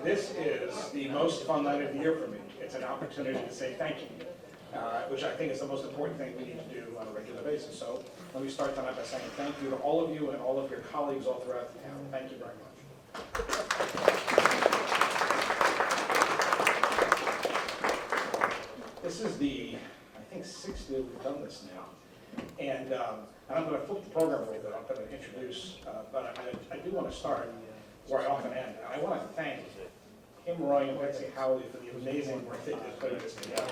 This is the most fun night of the year for me. It's an opportunity to say thank you, which I think is the most important thing we need to do on a regular basis. So let me start tonight by saying thank you to all of you and all of your colleagues all throughout the town. Thank you very much. This is the, I think, 6th year we've done this now. And I'm going to flip the program a little bit. I'm going to introduce, but I do want to start where I often end. I want to thank Kim Roy and Betsy Howley for the amazing work they did putting this together.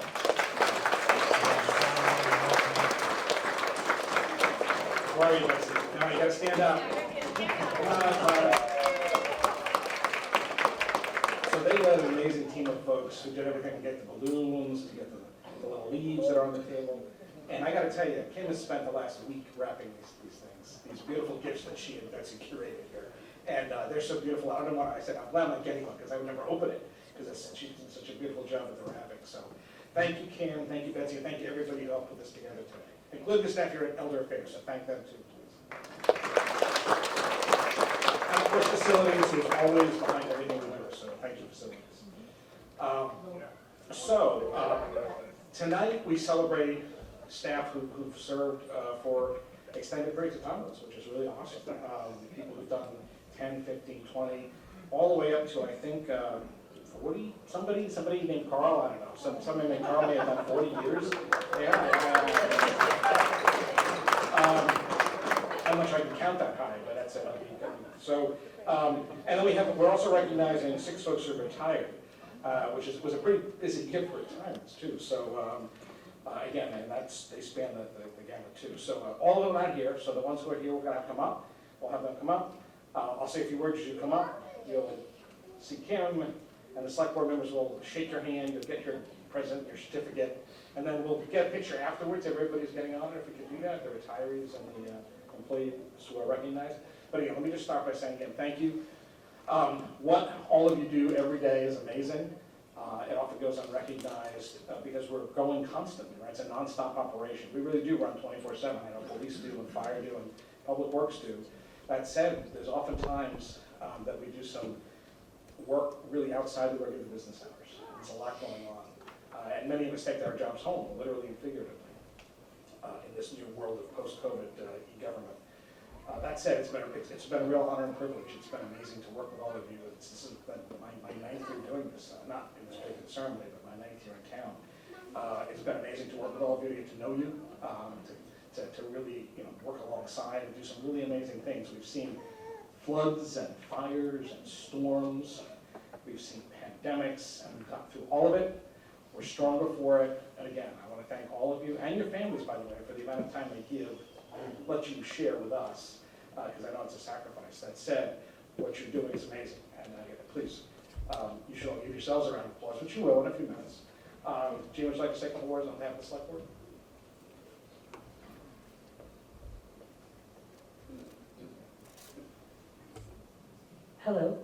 Where are you, Betsy? Now you got to stand up. So they led an amazing team of folks who did everything to get the balloons, to get the little leaves that are on the table. And I got to tell you, Kim has spent the last week wrapping these things, these beautiful gifts that she and Betsy curated here. And they're so beautiful. I don't know what I said. I'm glad I'm not getting one because I would never open it because she did such a beautiful job with the wrapping. So thank you, Kim. Thank you, Betsy. And thank you, everybody who helped put this together today, including the staff here at Elder Affairs. So thank them too, please. And of course, Facilities, who's always behind everything we do. So thank you, Facilities. Tonight we celebrate staff who've served for extended periods of time with us, which is really awesome. People who've done 10, 15, 20, all the way up to, I think, 40, somebody named Carl, I don't know, somebody named Carl may have done 40 years. Yeah. I'm not sure I can count that high, but that's it. So, and then we're also recognizing 6 folks who are retired, which was a pretty busy gift for retirements too. So, again, and they span the gamut too. So all of them are not here, so the ones who are here, we're going to have come up. We'll have them come up. I'll say a few words as you come up. You'll see Kim, and the select board members will shake your hand. You'll get your present, your certificate, and then we'll get a picture afterwards. Everybody's getting on it if we can do that, the retirees and the employees who are recognized. But again, let me just start by saying again, thank you. What all of you do every day is amazing. It often goes unrecognized because we're going constantly, right? It's a nonstop operation. We really do run 24/7. I know police do and fire do and public works do. That said, there's often times that we do some work really outside the regular business hours. There's a lot going on. And many of us take our jobs home, literally and figuratively, in this new world of post-COVID e-government. That said, it's been a real honor and privilege. It's been amazing to work with all of you. This has been my 9th year doing this, not in this big ceremony, but my 9th year in town. It's been amazing to work with all of you, to get to know you, to really work alongside and do some really amazing things. We've seen floods and fires and storms. We've seen pandemics, and we've gotten through all of it. We're stronger for it. And again, I want to thank all of you and your families, by the way, for the amount of time they give, let you share with us, because I know it's a sacrifice. That said, what you're doing is amazing, and please, you should all give yourselves a round of applause, which you will in a few minutes. Gene, would you like to say a couple words on behalf of the select board? Hello,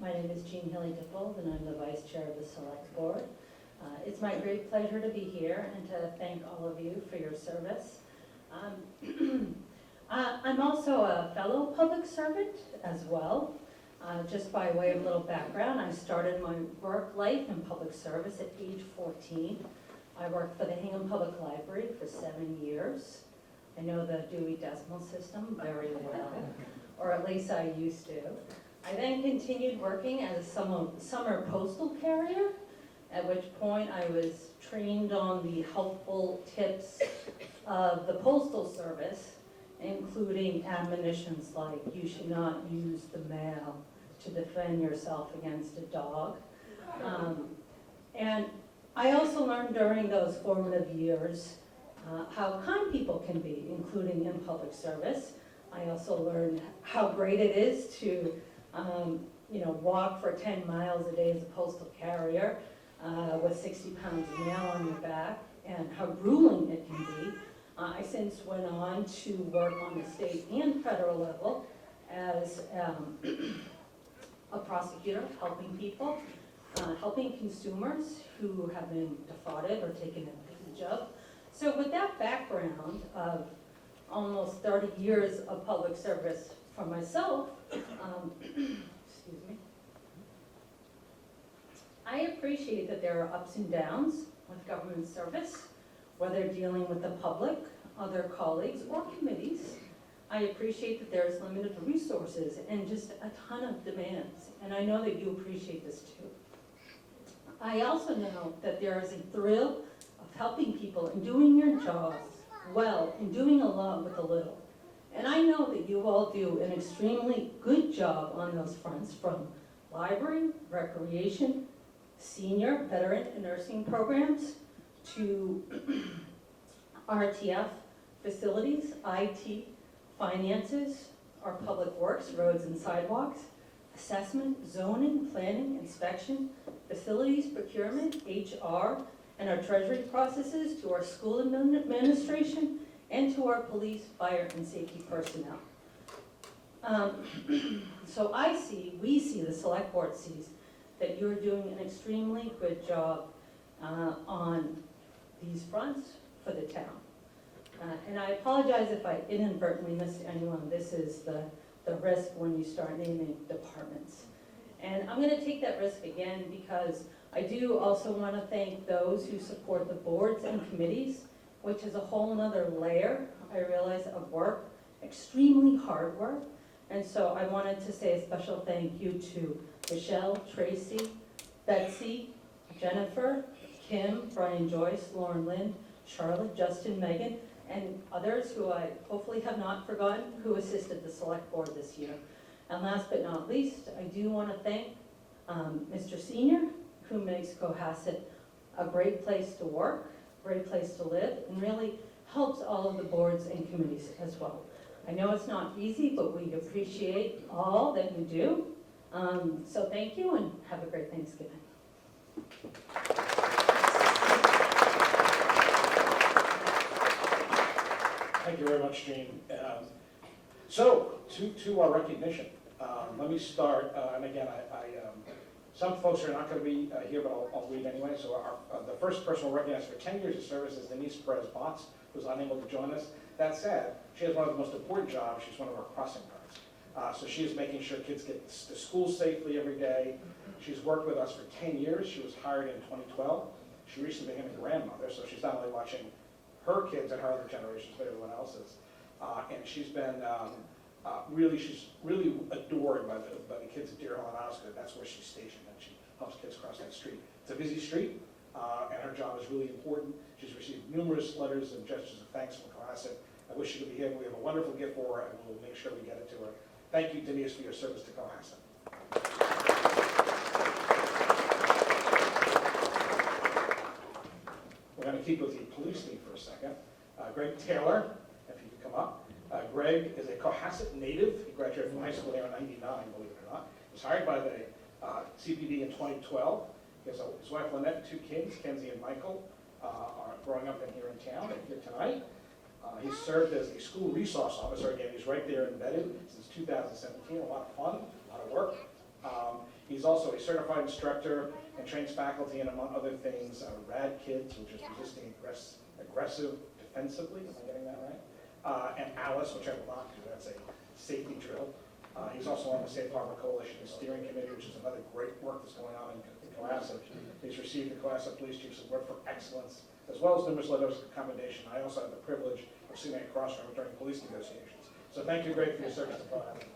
my name is Jean Hilly-Dippold, and I'm the Vice Chair of the Select Board. It's my great pleasure to be here and to thank all of you for your service. I'm also a fellow public servant as well. Just by way of a little background, I started my work life in public service at age 14. I worked for the Hingham Public Library for 7 years. I know the Dewey Decimal System very well, or at least I used to. I then continued working as a summer postal carrier, at which point I was trained on the helpful tips of the Postal Service, including admonitions like you should not use the mail to defend yourself against a dog. And I also learned during those formative years how kind people can be, including in public service. I also learned how great it is to walk for 10 miles a day as a postal carrier with 60 pounds of mail on your back, and how grueling it can be. I since went on to work on the state and federal level as a prosecutor, helping people, helping consumers who have been defrauded or taken advantage of. So with that background of almost 30 years of public service for myself, excuse me. I appreciate that there are ups and downs with government service, whether dealing with the public, other colleagues, or committees. I appreciate that there's limited resources and just a ton of demands, and I know that you appreciate this too. I also know that there is a thrill of helping people and doing your job well and doing a lot with a little. And I know that you all do an extremely good job on those fronts, from library, recreation, senior, veteran, and nursing programs, to RTF, facilities, IT, finances, our public works, roads and sidewalks, assessment, zoning, planning, inspection, facilities, procurement, HR, and our treasury processes, to our school administration, and to our police, fire, and safety personnel. So we see, the select board sees, that you're doing an extremely good job on these fronts for the town. And I apologize if I inadvertently missed anyone. This is the risk when you start naming departments. And I'm gonna take that risk again because I do also wanna thank those who support the boards and committees, which is a whole nother layer, I realize, of work, extremely hard work. And so I wanted to say a special thank you to Michelle, Tracy, Betsy, Jennifer, Kim, Brian Joyce, Lauren Lind, Charlotte, Justin, Megan, and others who I hopefully have not forgotten who assisted the select board this year. And last but not least, I do want to thank Mr. Senior, who makes Cohasset a great place to work, great place to live, and really helps all of the boards and committees as well. I know it's not easy, but we appreciate all that you do. So thank you and have a great Thanksgiving. Thank you very much, Jean. So, to our recognition, let me start, and again, some folks are not going to be here, but I'll read anyway. So the first person we'll recognize for 10 years of service is Denise Perez-Botts, who's unable to join us. That said, she has one of the most important jobs. She's one of our crossing guards. So she is making sure kids get to school safely every day. She's worked with us for 10 years. She was hired in 2012. She recently became a grandmother, so she's not only watching her kids and her other generations, but everyone else's. And she's been she's really adored by the kids at Deer Hill and Osgood. That's where she's stationed, and she helps kids cross that street. It's a busy street, and her job is really important. She's received numerous letters and gestures of thanks from Cohasset. I wish she could be here. We have a wonderful gift for her, and we'll make sure we get it to her. Thank you, Denise, for your service to Cohasset. We're going to keep with the police theme for a second. Greg Taylor, if you could come up. Greg is a Cohasset native. He graduated from high school there in '99, believe it or not. He was hired by the CPD in 2012. He has his wife Lynette and 2 kids, Kenzie and Michael, are growing up here in town and here tonight. He's served as a school resource officer. Again, he's right there embedded since 2017. A lot of fun, a lot of work. He's also a certified instructor and trains faculty in, among other things, RAD Kids, which is resisting aggressive defensively. Am I getting that right? And Alice, which I will not do. That's a safety drill. He's also on the Safe Harbor Coalition Steering Committee, which is another great work that's going on in Cohasset. He's received the Cohasset Police Chief's Award for Excellence, as well as numerous letters of commendation. I also had the privilege of sitting across from him during police negotiations. So thank you, Greg, for your service to Cohasset.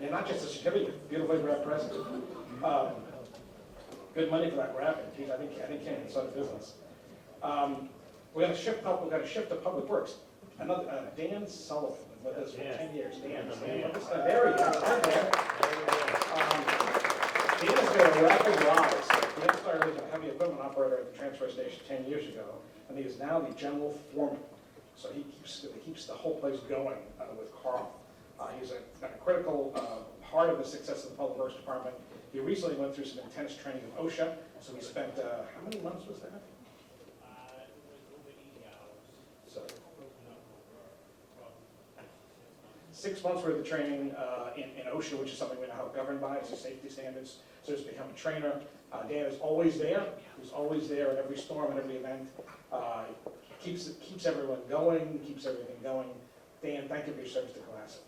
And not just a certificate, beautifully wrapped present. Good money for that wrapping. Geez, I think Ken started business. We're going to shift to Public Works. Another Dan Sullivan with us for 10 years. Dan, there he is. Right there. Dan has made a rapid rise. Dan started as a heavy equipment operator at the transfer station 10 years ago, and he is now the general foreman. So he keeps the whole place going with Carl. He's a critical part of the success of the Public Works Department. He recently went through some intense training in OSHA, so he spent, how many months was that? 6 months worth of training in OSHA, which is something we now have governed by, it's a safety standards, so he's become a trainer. Dan is always there. He's always there at every storm and every event. Keeps everyone going, keeps everything going. Dan, thank you for your service to Cohasset.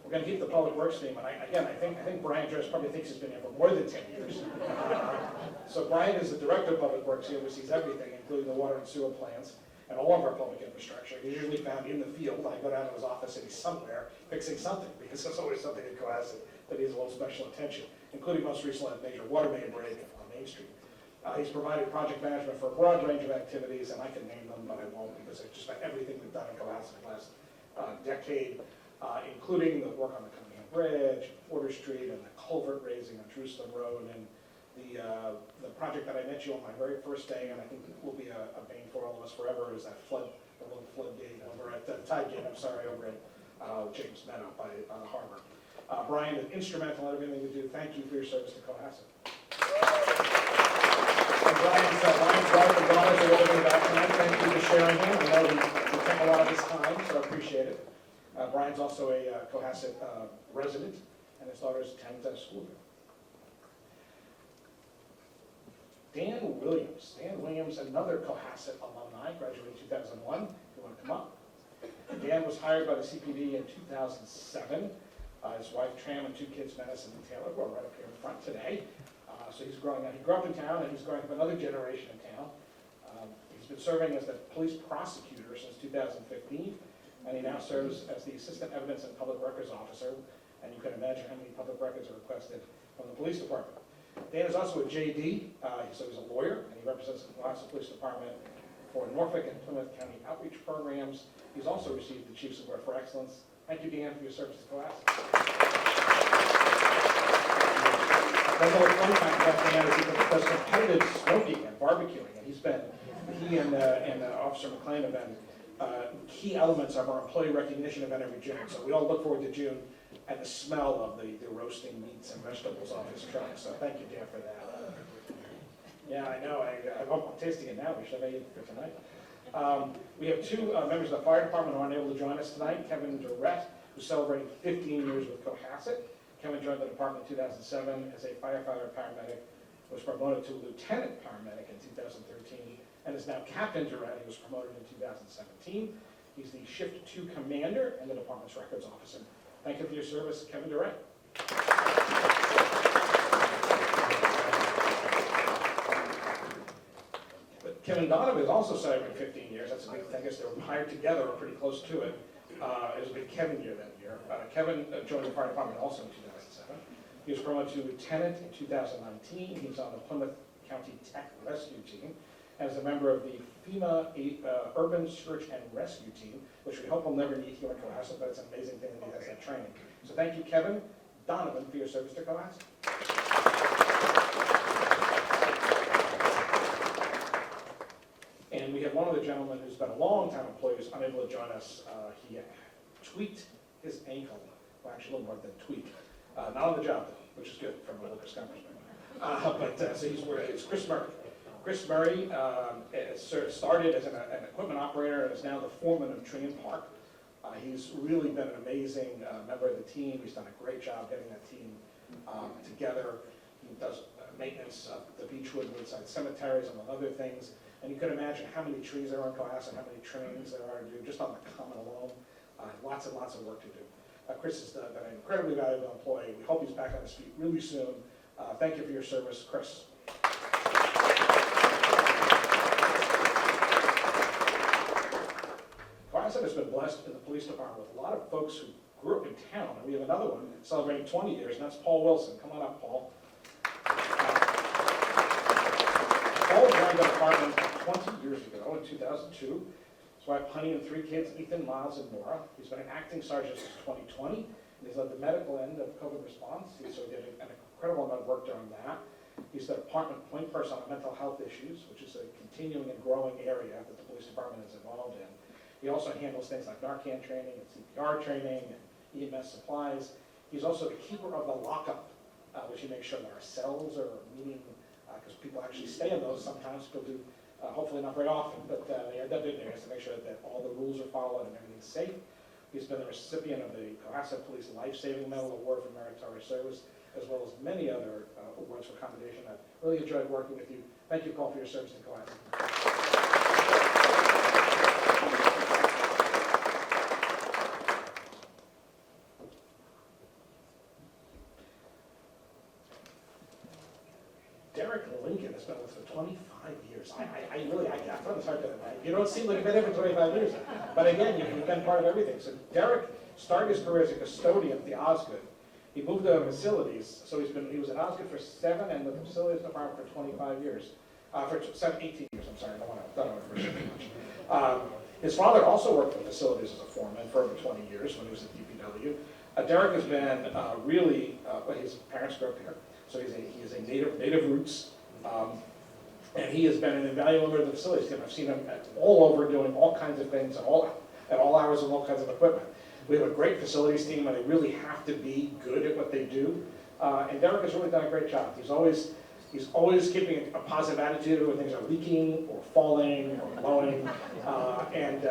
We're going to keep the public works theme, and I think Brian Jones probably thinks he's been here for more than 10 years. So Brian is the director of public works. He oversees everything, including the water and sewer plants and all of our public infrastructure. He's usually found in the field. I go down to his office and he's somewhere fixing something, because there's always something in Cohasset that needs a little special attention, including most recently a major water main break on Main Street. He's provided project management for a broad range of activities, and I can name them, but I won't, because it's just about everything we've done in Cohasset in the last decade, including the work on the Cunningham Bridge, Porter Street, and the culvert raising on Jerusalem Road, and the project that I met you on my very first day, and I think will be a bane for all of us forever, is that the little floodgate over at the tide gate, over at James Meadow by the harbor. Brian is instrumental in everything we do. Thank you for your service to Cohasset. And Brian's wife and daughters are all in the back tonight. Thank you for sharing him. I know he took a lot of his time, so I appreciate it. Brian's also a Cohasset resident, and his daughters attend school here. Dan Williams, another Cohasset alumni, graduated in 2001. If you want to come up. Dan was hired by the CPD in 2007. His wife, Tram, and 2 kids, Madison and Taylor, who are right up here in front today. So he's growing up. He grew up in town, and he's growing up another generation in town. He's been serving as the police prosecutor since 2015, and he now serves as the Assistant Evidence and Public Records Officer. And you can imagine how many public records are requested from the police department. Dan is also a JD, so he's a lawyer, and he represents the Cohasset Police Department for Norfolk and Plymouth County outreach programs. He's also received the Chief's Award for Excellence. Thank you, Dan, for your service to Cohasset. Another fun fact about Dan is he does competitive smoking and barbecuing, and he and Officer McLean have been key elements of our employee recognition event every June. So we all look forward to June and the smell of the roasting meats and vegetables off his truck. So thank you, Dan, for that. Yeah, I know. I'm tasting it now. We should have made it for tonight. We have 2 members of the fire department who aren't able to join us tonight. Kevin Durrett, who's celebrating 15 years with Cohasset. Kevin joined the department in 2007 as a firefighter-paramedic, was promoted to lieutenant paramedic in 2013, and is now Captain Durrett. He was promoted in 2017. He's the Shift 2 commander and the department's records officer. Thank you for your service, Kevin Durrett. But Kevin Donovan is also celebrating 15 years. That's a big thing. I guess they were hired together or pretty close to it. It was a big Kevin year that year. Kevin joined the fire department also in 2007. He was promoted to lieutenant in 2019. He's on the Plymouth County Tech Rescue Team and is a member of the FEMA Urban Search and Rescue Team, which we hope will never meet here in Cohasset, but it's an amazing thing that he has that training. So thank you, Kevin Donovan, for your service to Cohasset. And we have one other gentleman who's been a long-time employee who's unable to join us. He tweaked his ankle, well, actually a little more than tweak. Not on the job, though, which is good from a workers' comp perspective. So it's Chris Murray. Chris Murray started as an equipment operator and is now the foreman of Tree and Park. He's really been an amazing member of the team. He's done a great job getting that team together. He does maintenance of the Beechwood Woodside cemeteries, among other things. And you can imagine how many trees there are in Cohasset, how many trainings there are to do just on the common alone. Lots and lots of work to do. Chris has been an incredibly valuable employee. We hope he's back on his feet really soon. Thank you for your service, Chris. Cohasset has been blessed in the police department with a lot of folks who grew up in town. And we have another one celebrating 20 years, and that's Paul Wilson. Come on up, Paul. Paul joined the department 20 years ago in 2002. His wife, Honey, and 3 kids, Ethan, Miles, and Nora. He's been an acting sergeant since 2020, and he's led the medical end of COVID response. He's did an incredible amount of work during that. He's the department point person on mental health issues, which is a continuing and growing area that the police department is involved in. He also handles things like Narcan training and CPR training and EMS supplies. He's also the keeper of the lockup, which he makes sure that our cells are meeting, because people actually stay in those sometimes, people do, hopefully not very often, but they end up in there, to make sure that all the rules are followed and everything's safe. He's been the recipient of the Cohasset Police Life-Saving Medal Award for Meritorious Service, as well as many other awards for commendation. I've really enjoyed working with you. Thank you, Paul, for your service to Cohasset. Derek Lincoln has been with us for 25 years. I find this hard to, you don't seem like you've been there for 25 years. But again, you've been part of everything. So Derek started his career as a custodian at the Osgood. He moved to facilities, so he was at Osgood for 7 and with the facilities department for 25 years. For 18 years, I'm sorry, I don't want to rush too much. His father also worked in facilities as a foreman for over 20 years when he was at DPW. Derek has been really, his parents grew up here, so he is a native roots, and he has been an invaluable member of the facilities team. I've seen him all over doing all kinds of things at all hours with all kinds of equipment. We have a great facilities team, and they really have to be good at what they do. And Derek has really done a great job. He's always keeping a positive attitude when things are leaking or falling or blowing. And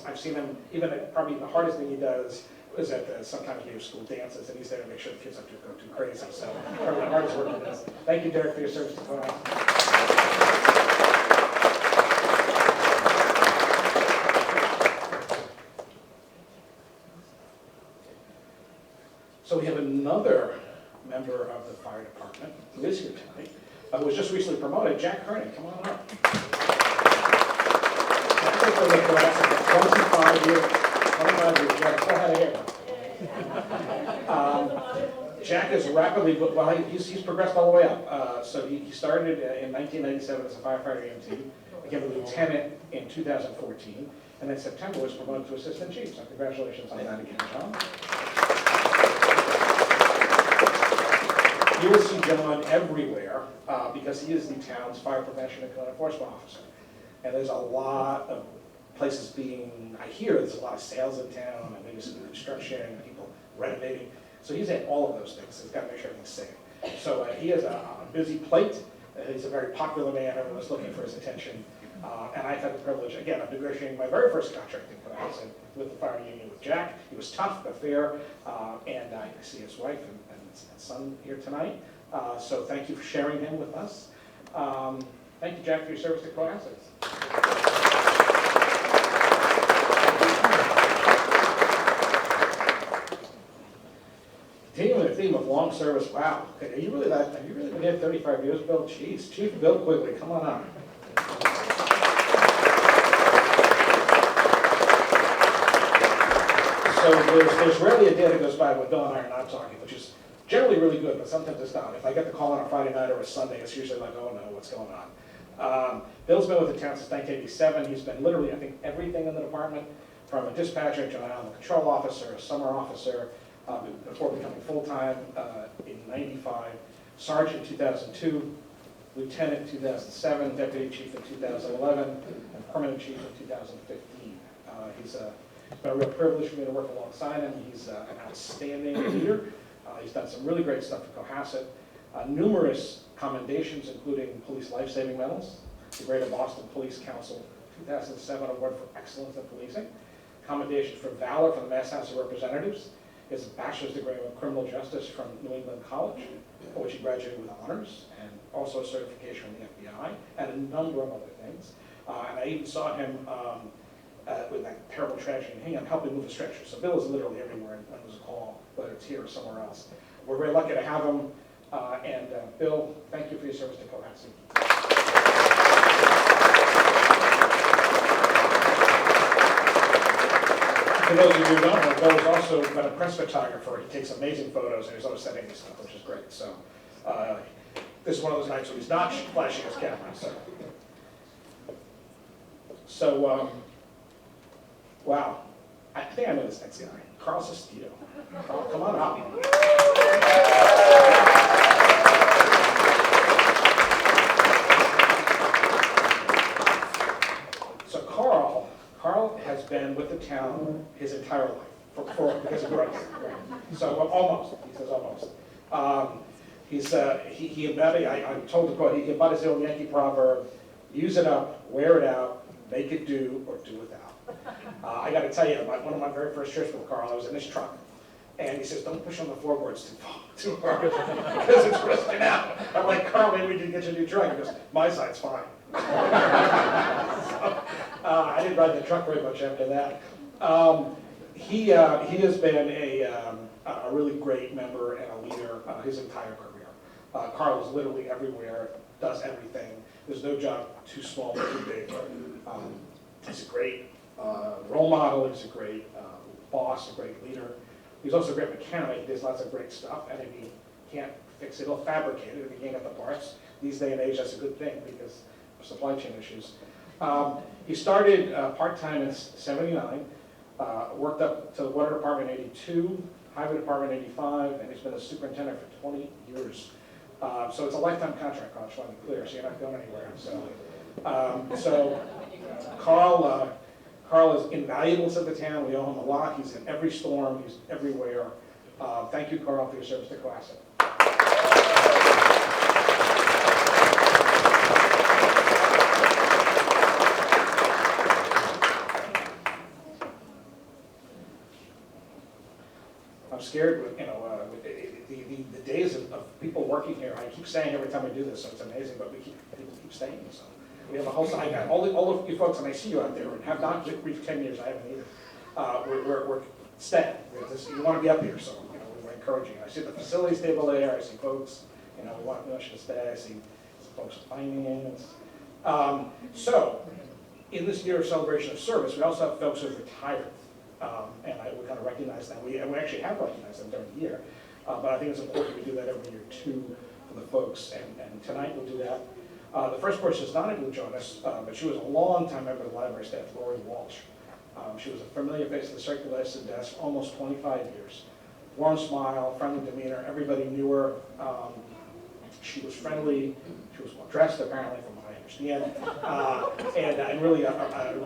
I've seen him, even probably the hardest thing he does is at sometimes we have school dances, and he's there to make sure the kids don't go too crazy. So probably the hardest work he does. Thank you, Derek, for your service to Cohasset. So we have another member of the fire department who is here tonight, who was just recently promoted, Jack Kerning. Come on up. Jack has been with Cohasset for 25 years. 25 years, Jack. Go ahead here. Jack is rapidly, well, he's progressed all the way up. So he started in 1997 as a firefighter EMT, became a lieutenant in 2014, and in September was promoted to assistant chief. So congratulations on that again, John. You will see John everywhere because he is the town's fire prevention and code enforcement officer. And there's a lot of places I hear there's a lot of sales in town, and maybe some construction, and people renovating. So he's at all of those things. He's got to make sure everything's safe. So he has a busy plate. He's a very popular man. Everyone's looking for his attention. And I've had the privilege, again, of negotiating my very first contract in Cohasset with the fire union with Jack. He was tough but fair. And I see his wife and son here tonight. So thank you for sharing him with us. Thank you, Jack, for your service to Cohasset. Continuing the theme of long service, wow. Have you really been here 35 years, Bill? Jeez, Chief Bill Quigley, come on up. So there's rarely a day that goes by when Bill and I are not talking, which is generally really good, but sometimes it's not. If I get the call on a Friday night or a Sunday, it's usually like, oh no, what's going on? Bill's been with the town since 1987. He's been literally, I think, everything in the department, from a dispatcher to an animal control officer, a summer officer, before becoming full-time in 95, sergeant in 2002, lieutenant in 2007, deputy chief in 2011, and permanent chief in 2015. It's been a real privilege for me to work alongside him. He's an outstanding leader. He's done some really great stuff for Cohasset. Numerous commendations, including police life-saving medals, the Greater Boston Police Council 2007 Award for Excellence in Policing, commendation for valor from the Mass House of Representatives, his bachelor's degree in criminal justice from New England College, for which he graduated with honors, and also a certification from the FBI, and a number of other things. And I even saw him with that terrible tragedy in Hingham, helping move a stretcher. So Bill is literally everywhere when there's a call, whether it's here or somewhere else. We're very lucky to have him. And Bill, thank you for your service to Cohasset. For those of you who don't know, Bill has also been a press photographer. He takes amazing photos, and he's always sending me stuff, which is great. So this is one of those nights where he's not flashing his camera. So wow. I think I know this next guy, Carl Sestito. Carl, come on up. So Carl has been with the town his entire life, because he grew up here. So well, almost, he says almost. He embodied, I'm told to quote, he embodies the old Yankee proverb, use it up, wear it out, make it do, or do without. I got to tell you, one of my very first trips with Carl, I was in his truck, and he says, don't push on the floorboards too hard, because it's rusting out. I'm like, Carl, maybe we can get you a new truck. He goes, my side's fine. So, I didn't ride the truck very much after that. He has been a really great member and a leader his entire career. Carl is literally everywhere, does everything. There's no job too small or too big. He's a great role model, he's a great boss, a great leader. He's also a great mechanic, he does lots of great stuff, and if he can't fix it, he'll fabricate it if he can't get the parts. These day and age, that's a good thing because of supply chain issues. He started part-time in '79, worked up to the water department in '82, highway department in '85, and he's been a superintendent for 20 years. So it's a lifetime contract, I'll just want to be clear, so you're not going anywhere. So Carl is invaluable to the town. We owe him a lot. He's in every storm. He's everywhere. Thank you, Carl, for your service to Cohasset. I'm scared with, the days of people working here. I keep saying every time we do this, so it's amazing, but people keep staying. So we have a whole side. All of you folks, and I see you out there, and have not reached 10 years. I haven't either. We're staying. You want to be up here, so we're encouraging. I see the facilities table there. I see folks. We want you to stay. I see folks finance. So in this year of celebration of service, we also have folks who have retired. And we kind of recognize them. We actually have recognized them during the year. But I think it's important we do that every year too for the folks. And tonight we'll do that. The first person is not able to join us, but she was a long-time member of the library staff, Lori Walsh. She was a familiar face of the circulation desk for almost 25 years. Warm smile, friendly demeanor. Everybody knew her. She was friendly. She was well dressed, apparently, from what I understand. And really,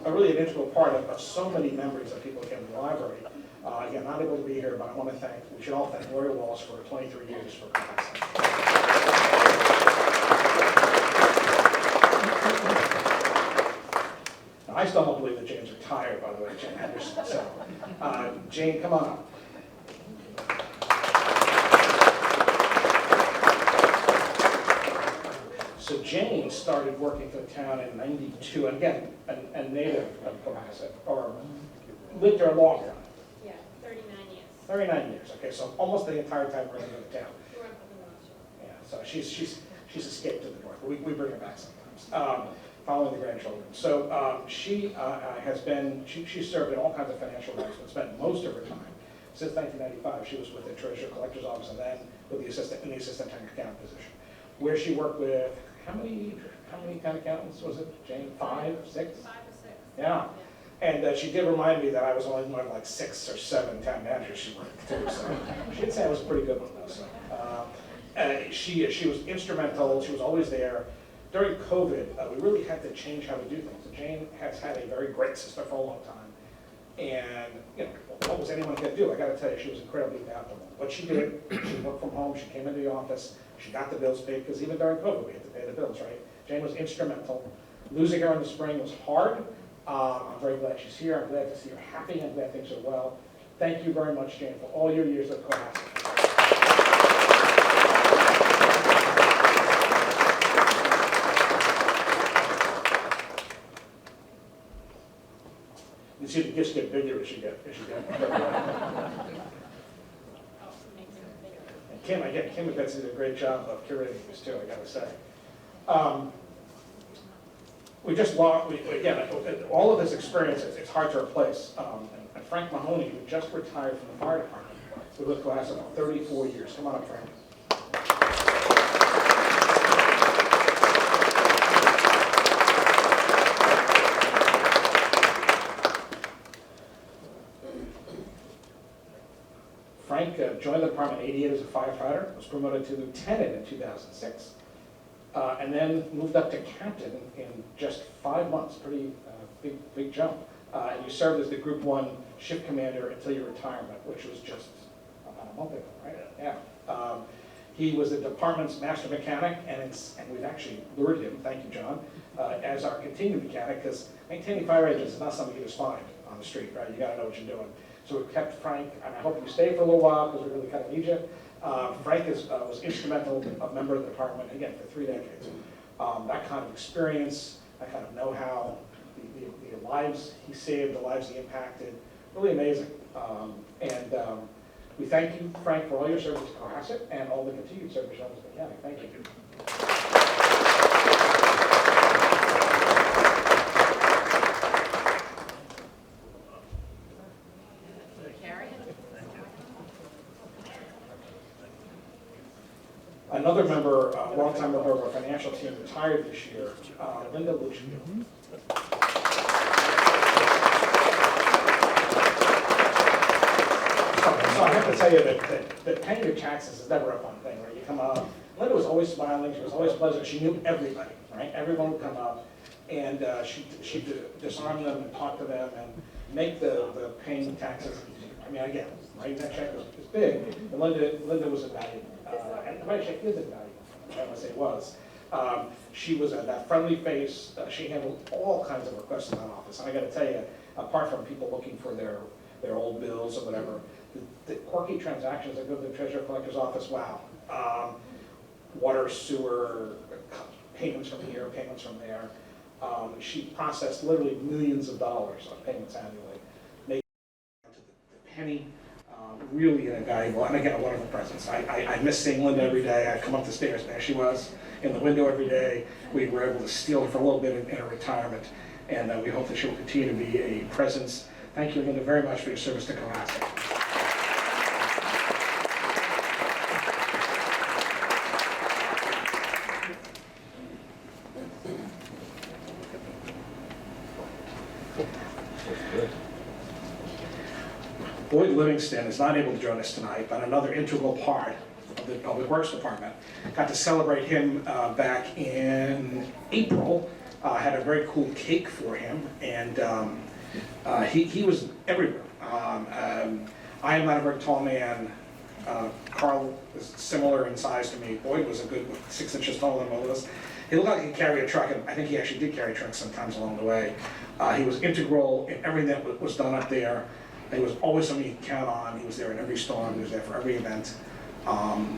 really an integral part of so many memories that people came to the library. Again, not able to be here, but I want to we should all thank Lori Walsh for 23 years for Cohasset. Now, I still don't believe that Jane's retired, by the way, Jane Henderson. So, Jane, come on up. So Jane started working for the town in '92, and again, a native of Cohasset, or lived there a long time. Yeah, 39 years. 39 years, okay, so almost the entire time we're in the town. Grew up in the North Shore. Yeah, so she's escaped to the north, but we bring her back sometimes, following the grandchildren. So she served in all kinds of financial roles, but spent most of her time, since 1995, she was with the Treasurer Collector's Office and then with the assistant town accountant position, where she worked with, how many town accountants was it, Jane? 5, 6? 5 or 6. Yeah. And she did remind me that I was only one of like 6 or 7 town managers she worked with too, so she did say I was a pretty good one though. So. She was instrumental, she was always there. During COVID, we really had to change how we do things. And Jane has had a very great system for a long time. And what was anyone going to do? I got to tell you, she was incredibly adaptable. What she did, she worked from home, she came into the office, she got the bills paid, because even during COVID, we had to pay the bills, right? Jane was instrumental. Losing her in the spring was hard. I'm very glad she's here. I'm glad to see her happy. I'm glad things are well. Thank you very much, Jane, for all your years at Cohasset. You see the gifts get bigger as you get. And Kim and Betsy did a great job of curating this too, I gotta say. We just lost, again, all of this experience, it's hard to replace. And Frank Mahoney, who just retired from the fire department, was with Cohasset about 34 years. Come on up, Frank. Frank joined the department in '88 as a firefighter, was promoted to lieutenant in 2006, and then moved up to captain in just 5 months, pretty big jump. And you served as the Group 1 shift commander until your retirement, which was just month ago, right? Yeah. He was the department's master mechanic, and we've actually lured him, thank you, John, as our continued mechanic, because maintaining fire engines is not something you just find on the street, right? You gotta know what you're doing. So we've kept Frank, and I hope you stay for a little while, because we really kind of need you. Frank was instrumental, a member of the department, again, for 3 decades. That kind of experience, that kind of know-how, the lives he saved, the lives he impacted, really amazing. We thank you, Frank, for all your service to Cohasset and all the continued service as a mechanic. Thank you. Another member, longtime member of our financial team, retired this year, Linda Lucci. So I have to tell you that paying your taxes is never a fun thing, right? You come up, Linda was always smiling, she was always pleasant, she knew everybody, right? Everyone would come up, and she'd disarm them and talk to them and make the paying taxes easier. I mean, again, writing that check is big, and Linda was invaluable. And the writing check is invaluable, I must say was. She was that friendly face, she handled all kinds of requests in that office. And I gotta tell you, apart from people looking for their old bills or whatever, the quirky transactions that go to the treasurer collector's office, wow. Water, sewer, payments from here, payments from there. She processed literally millions of dollars of payments annually. Made to the penny, really invaluable. And again, a wonderful presence. I miss seeing Linda every day. I'd come up the stairs, and there she was in the window every day. We were able to steal her for a little bit in her retirement, and we hope that she will continue to be a presence. Thank you, Linda, very much for your service to Cohasset. Boyd Livingston is not able to join us tonight, but another integral part of the Public Works Department. Got to celebrate him back in April. Had a very cool cake for him, and he was everywhere. I am not a very tall man. Carl is similar in size to me. Boyd was a good 6 inches taller than both of us. He looked like he could carry a truck, and I think he actually did carry trucks sometimes along the way. He was integral in everything that was done up there. He was always somebody you could count on. He was there in every storm. He was there for every event.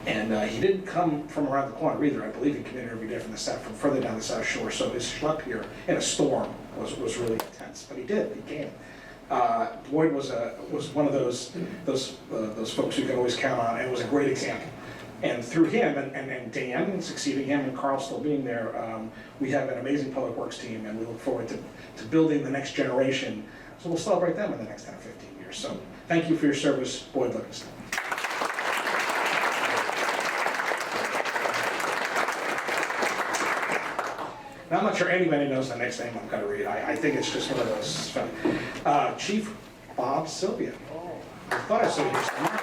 He didn't come from around the corner either. I believe he commuted every day from further down the South Shore. So his schlep here in a storm was really intense. But he did. He came. Boyd was one of those folks you could always count on, and was a great example. And through him and Dan succeeding him and Carl still being there, we have an amazing public works team, and we look forward to building the next generation. So we'll celebrate them in the next 10 or 15 years. So thank you for your service, Boyd Livingston. Now, I'm not sure anybody knows the next name I'm going to read. I think it's just one of those. Chief Bob Sylvia. I thought I saw you somewhere.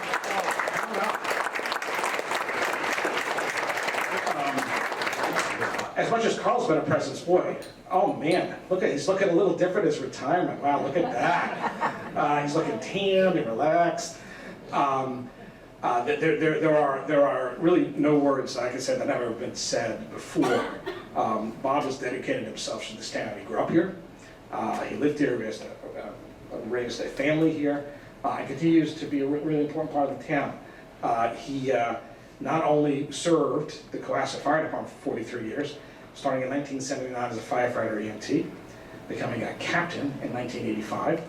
As much as Carl's been a presence, boy, oh man, he's looking a little different as retirement. Wow, look at that. He's looking tanned and relaxed. There are really no words, like I said, that have ever been said before. Bob has dedicated himself to this town. He grew up here. He lived here, raised a family here, and continues to be a really important part of the town. He not only served the Cohasset Fire Department for 43 years, starting in 1979 as a firefighter EMT, becoming a captain in 1985,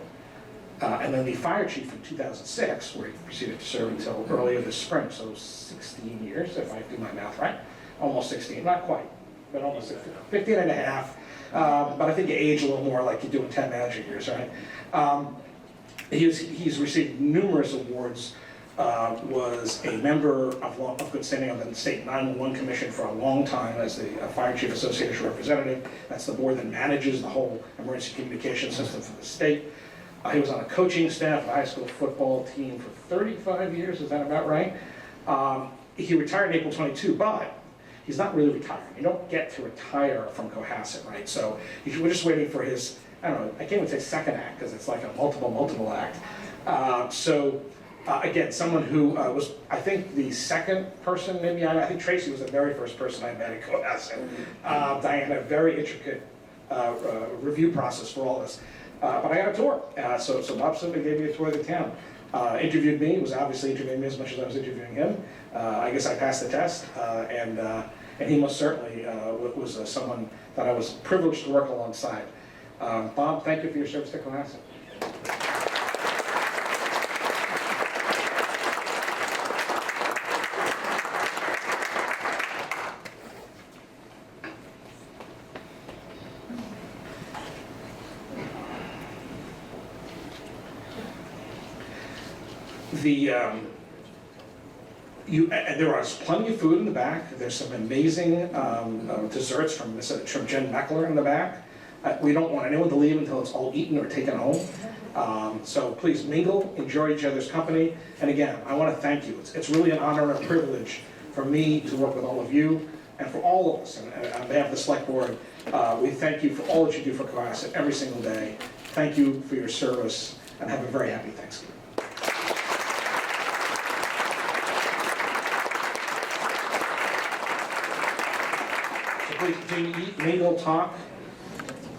and then the fire chief in 2006, where he proceeded to serve until earlier this spring, so 16 years, if I do my math right. Almost 16, not quite, but almost 15 and a half. But I think you age a little more like you do in 10 manager years, right? He's received numerous awards. Was a member of good standing on the State 911 Commission for a long time as the Fire Chief Association representative. That's the board that manages the whole emergency communication system for the state. He was on a coaching staff of a high school football team for 35 years, is that about right? He retired in April 22, but he's not really retired. You don't get to retire from Cohasset, right? So we're just waiting for his, I don't know, I can't even say second act because it's like a multiple act. So Again, someone who was, I think, the second person, maybe, I think Tracy was the very first person I met at Cohasset. Diana, very intricate review process for all this. But I got a tour, so Bob simply gave me a tour of the town. Interviewed me, was obviously interviewing me as much as I was interviewing him. I guess I passed the test, and he most certainly was someone that I was privileged to work alongside. Bob, thank you for your service to Cohasset. There was plenty of food in the back. There's some amazing desserts from Jen Meckler in the back. We don't want anyone to leave until it's all eaten or taken home. So please mingle, enjoy each other's company. And again, I want to thank you. It's really an honor and a privilege for me to work with all of you and for all of us. And on behalf of the Select Board, we thank you for all that you do for Cohasset every single day. Thank you for your service, and have a very happy Thanksgiving. Please continue to eat, mingle, talk,